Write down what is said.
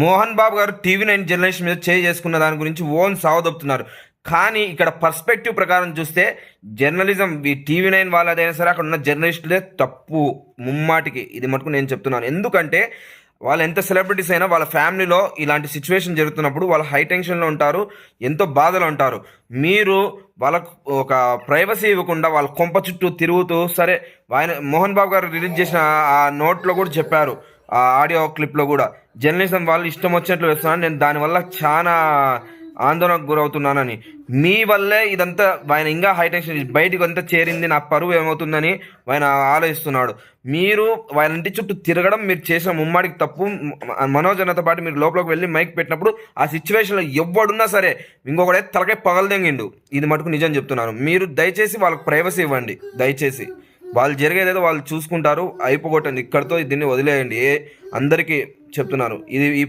మోహన్ బాబు గారు TV 9 journalist మీద చేసుకున్న దాని గురించి ఓన్ సావదొప్పుతున్నారు. కానీ ఇక్కడ పర్స్పెక్టివ్ ప్రకారం చూస్తే జర్నలిజం ఈ టీవీ 9 వాళ్ళదైనా సరే అక్కడ ఉన్న జర్నలిస్టులే తప్పు ముమ్మాటికి. ఇది మటుకు నేను చెప్తున్నాను. ఎందుకంటే వాళ్ళు ఎంత సెలబ్రిటీస్ అయినా వాళ్ళ ఫ్యామిలీలో ఇలాంటి సిచ్యువేషన్ జరుగుతున్నప్పుడు వాళ్ళు హై టెన్షన్లో ఉంటారు, ఎంతో బాధలో ఉంటారు. మీరు వాళ్ళకు ఒక ప్రైవసీ ఇవ్వకుండా వాళ్ళ కొంప చుట్టూ తిరుగుతూ సరే మోహన్ బాబు గారు రిలీజ్ చేసిన ఆ నోట్లో కూడా చెప్పారు, ఆ ఆడియో క్లిప్లో కూడా జర్నలిజం వాళ్ళు ఇష్టం వచ్చినట్లు వేస్తున్నాను, నేను దానివల్ల చాలా ఆందోళనకు గురవుతున్నానని. మీ వల్లే ఇదంతా ఆయన ఇంకా హైటెన్షన్ బయటకు అంతా చేరింది, నా పరువు ఏమవుతుందని ఆయన ఆలోచిస్తున్నాడు. మీరు ఆయన ఇంటి చుట్టూ తిరగడం మీరు చేసిన ముమ్మాడికి తప్పు. మనోజ్ అన్నతో పాటు మీరు లోపలికి వెళ్ళి మైక్ పెట్టినప్పుడు ఆ సిచ్యువేషన్లో ఎవడున్నా సరే ఇంకొకడైతే తలకాయ పగలదెంగిండు. ఇది మటుకు నిజం చెప్తున్నాను. మీరు దయచేసి వాళ్ళకి ప్రైవసీ ఇవ్వండి. దయచేసి వాళ్ళు జరిగేదేదో వాళ్ళు చూసుకుంటారు, అయిపోగొట్టండి. ఇక్కడితో దీన్ని వదిలేయండి. అందరికీ చెప్తున్నారు. ఇది ఈ